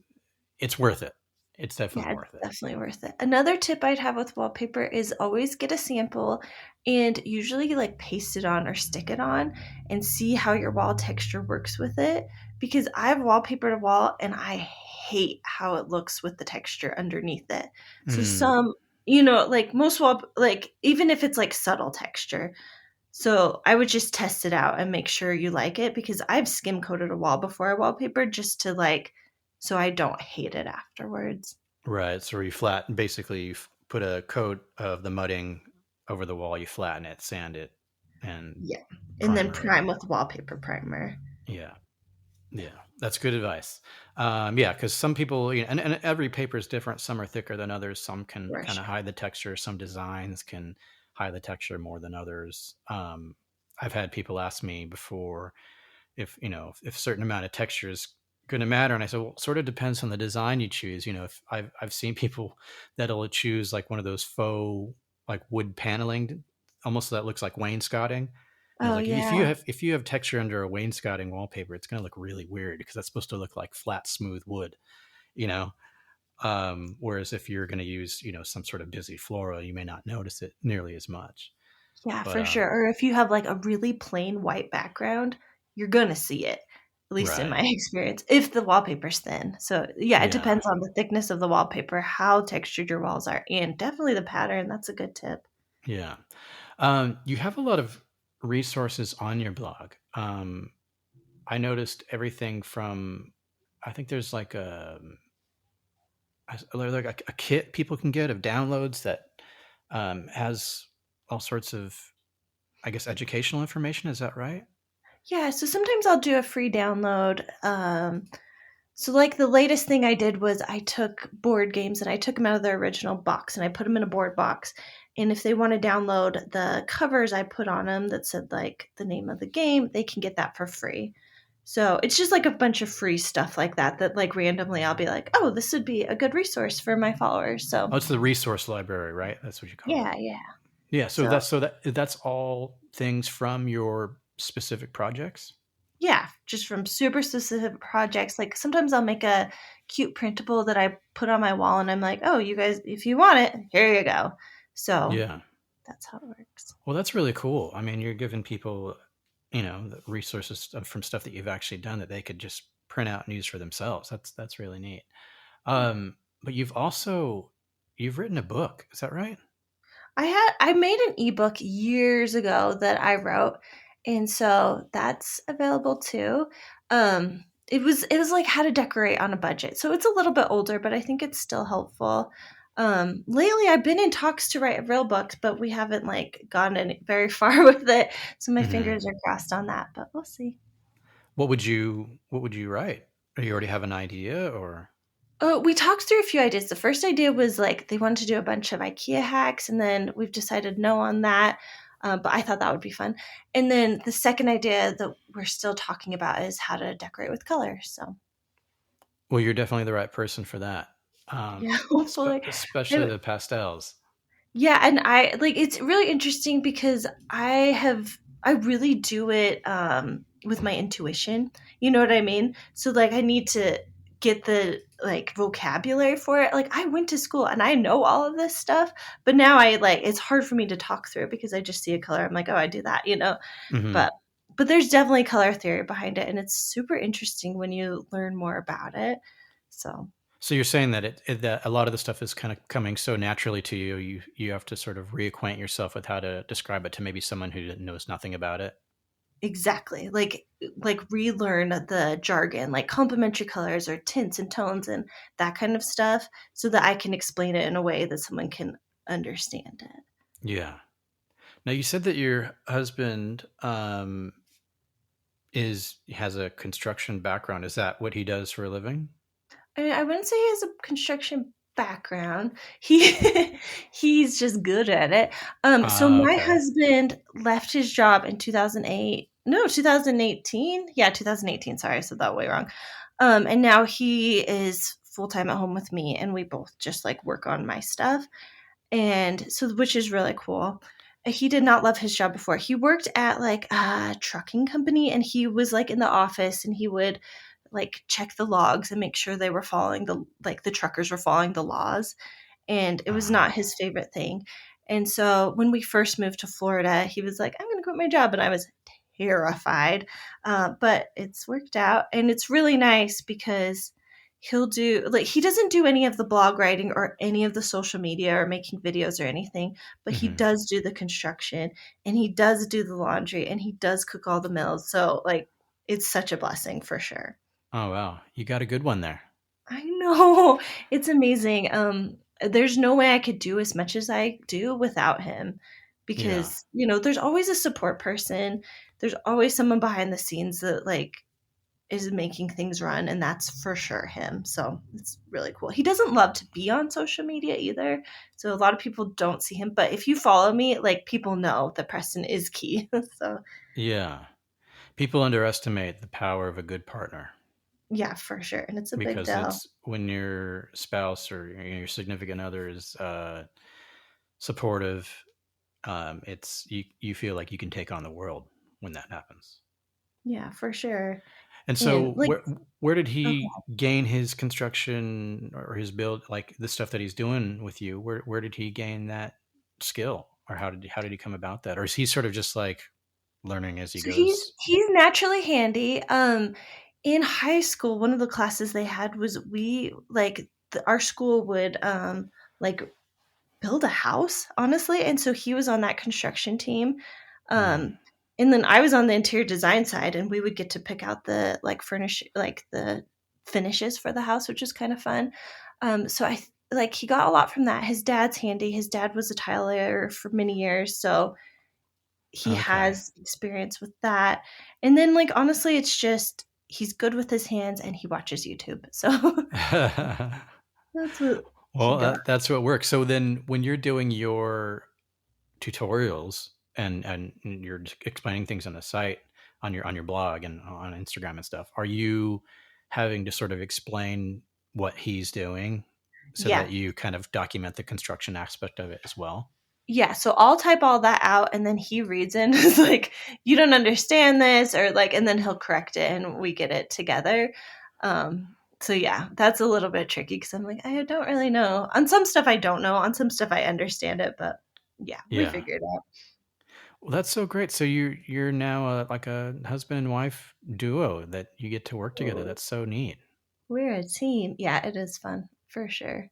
worth it. It's definitely yeah, it's worth it. definitely worth it. Another tip I'd have with wallpaper is always get a sample and usually like paste it on or stick it on and see how your wall texture works with it. Because I've wallpapered a wall and I hate how it looks with the texture underneath it. So Mm, like most wall, like even if it's like subtle texture. So I would just test it out and make sure you like it, because I've skim coated a wall before I wallpapered just to like, so I don't hate it afterwards. right. So you flat, basically, put a coat of the mudding over the wall. You flatten it, sand it, and Yeah. And then primer it. prime with wallpaper primer. Yeah. Yeah, that's good advice. Yeah, because some people, and every paper is different. Some are thicker than others. Some can For kind of sure. hide the texture. Some designs can hide the texture more than others. I've had people ask me before if if a certain amount of texture is going to matter, and I said, well, it sort of depends on the design you choose. If I've seen people that'll choose like one of those faux like wood paneling, almost that looks like wainscoting, and it's Oh, like if yeah. you have texture under a wainscoting wallpaper, it's going to look really weird because that's supposed to look like flat, smooth wood, you know. Whereas if you're going to use, some sort of busy floral, you may not notice it nearly as much. Yeah, But for sure. Or if you have like a really plain white background, you're going to see it, at least in my right, experience, if the wallpaper's thin. So, yeah, it yeah, depends on the thickness of the wallpaper, how textured your walls are, and definitely the pattern. That's a good tip. yeah. You have a lot of resources on your blog. I noticed everything from, I think there's like a kit people can get of downloads that has all sorts of, I guess, educational information. Is that right? Yeah, so sometimes I'll do a free download. So, like, the latest thing I did was I took board games and I took them out of their original box and I put them in a board box. And if they want to download the covers I put on them that said, like, the name of the game, they can get that for free. So it's just like a bunch of free stuff like that, that like randomly I'll be like, oh, this would be a good resource for my followers. So Oh, it's the resource library, right? That's what you call it. yeah, yeah. Yeah. So That's all things from your specific projects. yeah, just from super specific projects. Like sometimes I'll make a cute printable that I put on my wall and I'm like, oh, you guys, if you want it, here you go. So Yeah. that's how it works. Well, that's really cool. I mean, you're giving people, the resources from stuff that you've actually done that they could just print out and use for themselves. That's really neat. But you've written a book. Is that right? I made an ebook years ago that I wrote, and so that's available too. It was like how to decorate on a budget. So it's a little bit older, but I think it's still helpful. Lately I've been in talks to write a real book, but we haven't like gone any very far with it. So my Hmm. fingers are crossed on that, but we'll see. What would you write? Or you already have an idea, or? Oh, we talked through a few ideas. The first idea was like they wanted to do a bunch of IKEA hacks, and then we've decided no on that. But I thought that would be fun. And then the second idea that we're still talking about is how to decorate with color. So Well, you're definitely the right person for that. yeah, hopefully. Especially I- the pastels. Yeah, and I like it's really interesting because I really do it with my intuition. You know what I mean? So like I need to get the like vocabulary for it. Like I went to school and I know all of this stuff, but now I like it's hard for me to talk through because I just see a color. I'm like, "Oh, I do that," you know. Hmm. But there's definitely color theory behind it and it's super interesting when you learn more about it. So So you're saying that that a lot of the stuff is kind of coming so naturally to you. You have to sort of reacquaint yourself with how to describe it to maybe someone who knows nothing about it. exactly. Like relearn the jargon, like complementary colors or tints and tones and that kind of stuff so that I can explain it in a way that someone can understand it. Yeah. Now you said that your husband is has a construction background. Is that what he does for a living? I wouldn't say he has a construction background. He he's just good at it. So my Okay. husband left his job in 2008. No, 2018. Yeah, 2018. Sorry, I said that way wrong. And now he is full time at home with me, and we both just like work on my stuff. And so, which is really cool. He did not love his job before. He worked at like a trucking company, and he was like in the office, and he would like check the logs and make sure they were following the truckers were following the laws, and it was not Oh. his favorite thing. And so when we first moved to Florida, he was like, I'm going to quit my job, and I was terrified. But it's worked out, and it's really nice because he'll do like he doesn't do any of the blog writing or any of the social media or making videos or anything, but he Hmm. does do the construction and he does do the laundry and he does cook all the meals. So like it's such a blessing for sure. Oh wow, you got a good one there. I know. It's amazing. There's no way I could do as much as I do without him Yeah. because, there's always a support person. There's always someone behind the scenes that like is making things run and that's for sure him. So it's really cool. He doesn't love to be on social media either. So a lot of people don't see him, but if you follow me, like people know that Preston is key. So Yeah. People underestimate the power of a good partner yeah, for sure. And it's a big because deal. it's when your spouse or your significant other is supportive. It's you feel like you can take on the world when that happens. Yeah, for sure. And And so like where did okay. he gain his construction or his build, like the stuff that he's doing with you? Where did he gain that skill, or how did he come about that, or is he sort of just like learning as he So he's goes? he's naturally handy. In high school, one of the classes they had was we like our school would like build a house, honestly, and so he was on that construction team. Mm. Um, and then I was on the interior design side, and we would get to pick out the the finishes for the house, which is kind of fun. So like he got a lot from that. His dad's handy. His dad was a tile layer for many years, so he Okay. has experience with that. And then like honestly, it's just he's good with his hands and he watches YouTube. So that's what he Well, does. that's what works. So then, when you're doing your tutorials and you're explaining things on the site on your blog and on Instagram and stuff, are you having to sort of explain what he's doing so Yeah. that you kind of document the construction aspect of it as well? Yeah, so I'll type all that out and then he reads it and is like, you don't understand this, or like, and then he'll correct it and we get it together. So yeah, that's a little bit tricky because I'm like, I don't really know. On some stuff I don't know. On some stuff I understand it, but yeah, we Yeah. figured it out. Well, that's so great. So you're now like a husband and wife duo that you get to work together. That's so neat. We're a team. Yeah, it is fun for sure.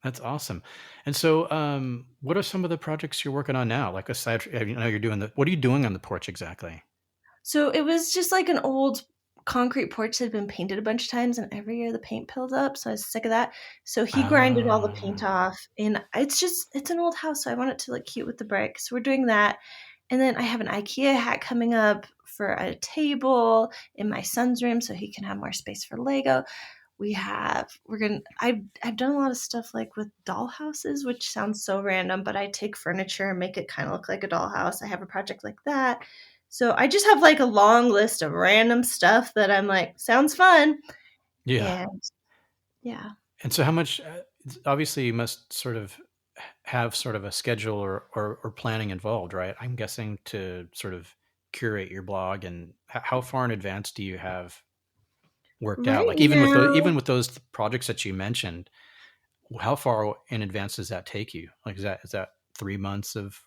That's awesome. And so, what are some of the projects you're working on now? Like aside, you know, you're doing what are you doing on the porch exactly? So it was just like an old concrete porch that had been painted a bunch of times, and every year the paint pills up. So I was sick of that. So he grinded all the paint Ah, off, and it's an old house, so I want it to look cute with the brick. So we're doing that, and then I have an IKEA hat coming up for a table in my son's room, so he can have more space for Lego. I've done a lot of stuff like with doll houses, which sounds so random, but I take furniture and make it kind of look like a dollhouse. I have a project like that. So I just have like a long list of random stuff that I'm like, sounds fun. yeah. And yeah. And so, how much? Obviously, you must sort of have sort of a schedule or planning involved, right? I'm guessing to sort of curate your blog, and how far in advance do you have worked out? Right Like now, even with those projects that you mentioned, how far in advance does that take you? Like, is that 3 months of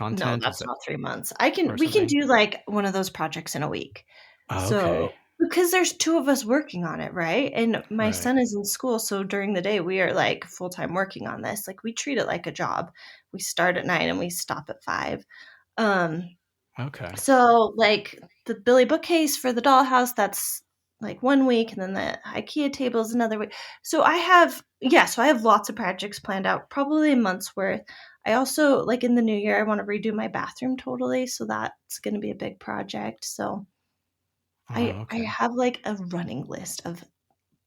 no, content? Is that's that not 3 months. or We can something? do like one of those projects in a week. Oh, okay, So, because there's two of us working on it, right? And my right, son is in school. So during the day, we are like full time working on this. Like we treat it like a job. We start at 9 and we stop at 5. Um, okay. so like the Billy bookcase for the dollhouse, that's like 1 week, and then the IKEA table is another week. So I have lots of projects planned out, probably a month's worth. I also like in the new year, I want to redo my bathroom totally. So that's going to be a big project. So Oh, I okay. have like a running list of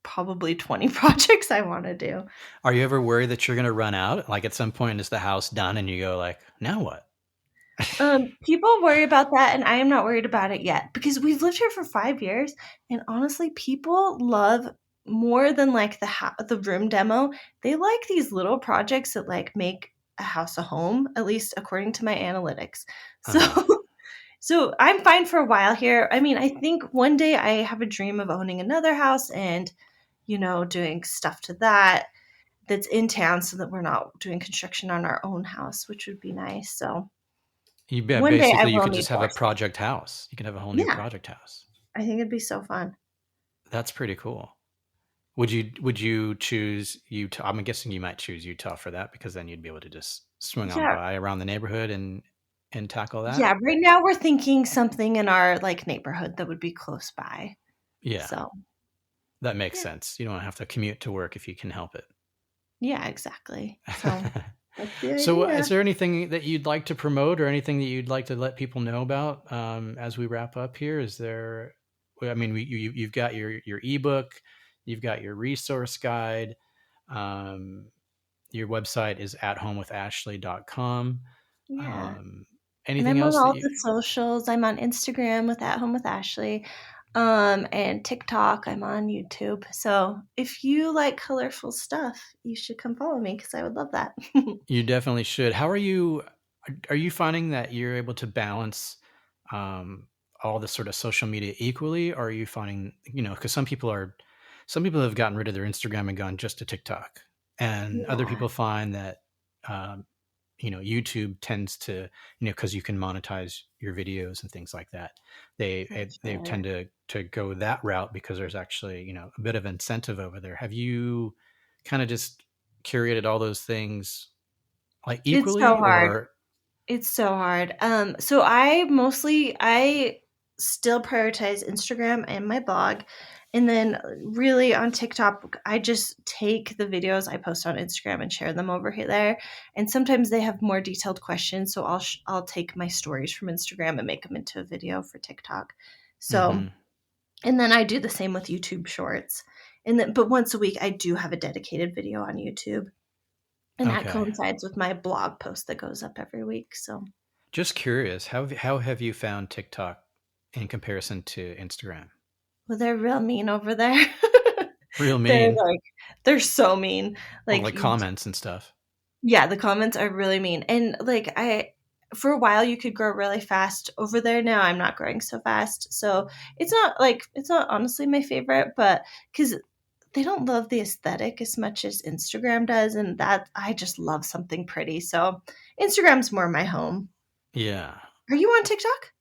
probably 20 projects I want to do. Are you ever worried that you're going to run out? Like at some point, is the house done, and you go like, now what? People worry about that, and I am not worried about it yet because we've lived here for 5 years, and honestly, people love more than like the room demo. They like these little projects that like make a house a home, at least according to my analytics. Uh So, huh. so I'm fine for a while here. I mean, I think one day I have a dream of owning another house and doing stuff to that's in town so that we're not doing construction on our own house, which would be nice. So Yeah, one day I basically, you will could need just have more a stuff. project house. You can have a whole new Yeah, project house. I think it'd be so fun. That's pretty cool. Would you choose Utah? I'm guessing you might choose Utah for that because then you'd be able to just swing on Yeah. by around the neighborhood and tackle that. Yeah, right now we're thinking something in our, like, neighborhood that would be close by. Yeah, So, that makes yeah. sense. You don't have to commute to work if you can help it. Yeah, exactly. So, that's the So, idea. is there anything that you'd like to promote or anything that you'd like to let people know about as we wrap up here? Is there? Well, I mean, you've got your ebook, you've got your resource guide. Um, your website is athomewithashley.com. Yeah. Um, And anything I'm on else that all you? the socials. I'm on Instagram with At Home with Ashley, and TikTok. I'm on YouTube. So, if you like colorful stuff, you should come follow me because I would love that. You definitely should. How are you? Are you finding that you're able to balance um, all the sort of social media equally? Or are you finding, because some people have gotten rid of their Instagram and gone just to TikTok, and other Yeah, people find that um, YouTube tends to, because you can monetize your videos and things like that. for They sure. tend to go that route because there's actually a bit of incentive over there. Have you kind of just curated all those things like It's so equally hard. or It's so hard. So I still prioritize Instagram and my blog, and then really on TikTok, I just take the videos I post on Instagram and share them over here there. And sometimes they have more detailed questions, so I'll take my stories from Instagram and make them into a video for TikTok. So mhm. And then I do the same with YouTube Shorts. And then, but once a week, I do have a dedicated video on YouTube. And that Okay. coincides with my blog post that goes up every week. So, Just curious, how have you found TikTok in comparison to Instagram? well, they're real mean over there. Real they're mean. like, they're so mean. Well, Like, like comments and stuff. yeah, the comments are really mean. And like, for a while, you could grow really fast over there. Now I'm not growing so fast. So it's not honestly my favorite, but because they don't love the aesthetic as much as Instagram does. And that I just love something pretty. So Instagram's more my home. Yeah. Are you on TikTok?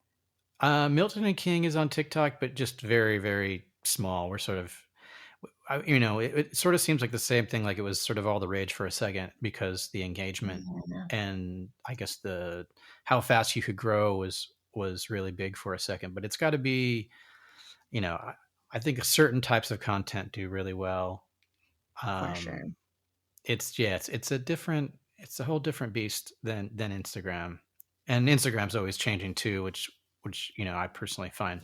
Milton and King is on TikTok, but just very, very small. We're sort of, it sort of seems like the same thing. Like it was sort of all the rage for a second because the engagement Yeah, and I guess the how fast you could grow was really big for a second. But it's got to be, I think certain types of content do really well. for sure. It's a whole different beast than Instagram, and Instagram's always changing too, which I personally find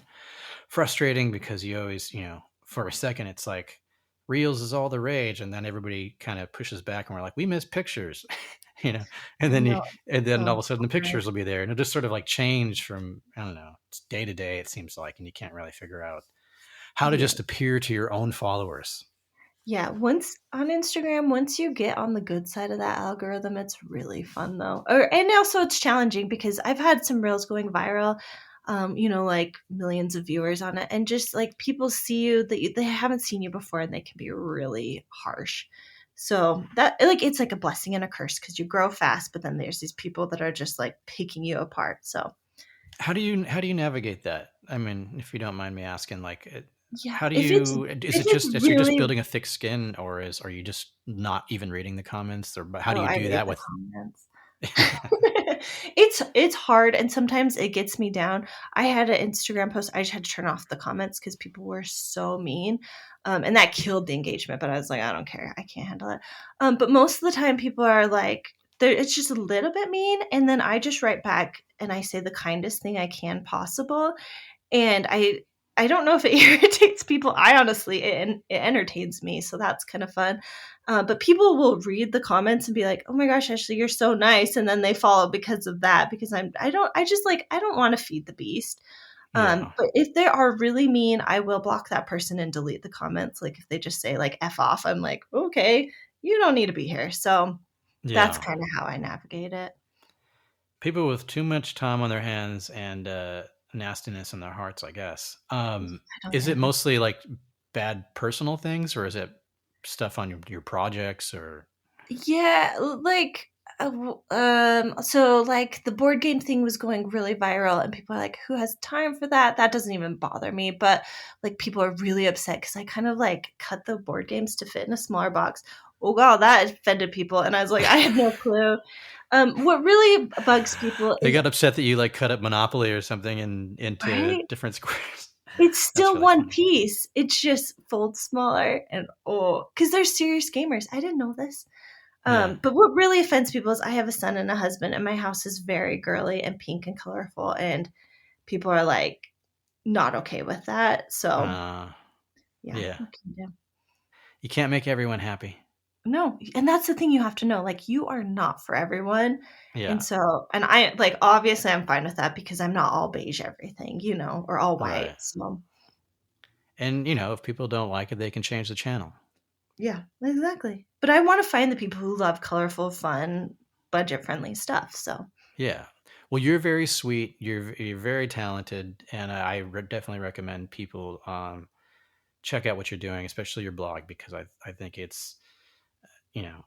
frustrating because you always for a second it's like Reels is all the rage, and then everybody kind of pushes back and we're like we miss pictures, you know, and I then know. all So of a sudden the hard. pictures will be there, and it'll just sort of like change from I don't know, it's day to day it seems like, and you can't really figure out how to Yeah. just appear to your own followers. Yeah, once on Instagram, once you get on the good side of that algorithm, it's really fun though. And also it's challenging because I've had some reels going viral, like millions of viewers on it, and just like people see you that they haven't seen you before, and they can be really harsh. So that like it's like a blessing and a curse because you grow fast, but then there's these people that are just like picking you apart. So How do you navigate that? I mean, if you don't mind me asking, like, yeah, how do you? Is if it it's just as you're just really building a thick skin, or are you just not even reading the comments, or but how do oh, you I do read that the with? comments. It's hard and sometimes it gets me down. I had an Instagram post, I just had to turn off the comments because people were so mean. And that killed the engagement, but I was like, I don't care. I can't handle it. But most of the time people are like, it's just a little bit mean. And then I just write back and I say the kindest thing I can possible. And I don't know if it irritates people. I honestly it entertains me, so that's kind of fun. But people will read the comments and be like, "Oh my gosh, Ashley, you're so nice," and then they follow because of that. Because I just like I don't want to feed the beast. Yeah, But if they are really mean, I will block that person and delete the comments. Like if they just say like "f off," I'm like, okay, you don't need to be here. So that's yeah. kind of how I navigate it. People with too much time on their hands and nastiness in their hearts, I guess. I don't Is it envy. mostly like bad personal things, or is it stuff on your projects, or? Yeah, like so like the board game thing was going really viral and people are like who has time for that? That doesn't even bother me, but like people are really upset cuz I kind of like cut the board games to fit in a smaller box. Oh god, that offended people and I was like I had no clue. What really bugs people They is got upset that you like cut up Monopoly or something into right? different squares. It's That's still really one funny. piece. It's just folds smaller and oh, cuz they're serious gamers. I didn't know this. Yeah. But what really offends people is I have a son and a husband, and my house is very girly and pink and colorful, and people are like not okay with that. So Uh, yeah, yeah. what can you do? You can't make everyone happy. No, and that's the thing you have to know. Like you are not for everyone, and Yeah. so and I like obviously I'm fine with that because I'm not all beige everything, or all white. Right. So And if people don't like it, they can change the channel. yeah, exactly. But I want to find the people who love colorful, fun, budget friendly stuff. So Yeah. Well, you're very sweet. You're very talented, and definitely recommend people check out what you're doing, especially your blog, because I think it's you know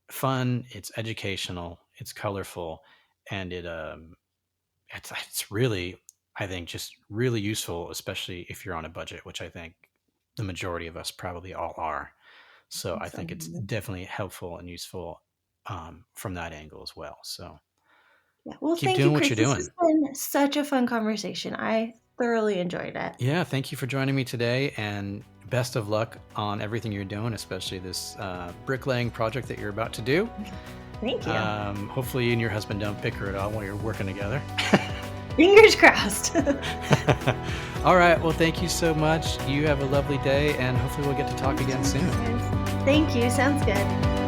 fun, it's educational, it's colorful, and it's really, I think, just really useful, especially if you're on a budget, which I think the majority of us probably all are. So I so think it's definitely helpful and useful from that angle as well. So yeah. Well, keep thank you, doing what Chris. you're This doing. has been such a fun conversation. I thoroughly enjoyed it. Yeah, thank you for joining me today, and best of luck on everything you're doing, especially this bricklaying project that you're about to do. Thank you. Hopefully, you and your husband don't bicker at all while you're working together. Fingers crossed. All right. Well, thank you so much. You have a lovely day, and hopefully we'll get to talk again soon. Thank you. Sounds good.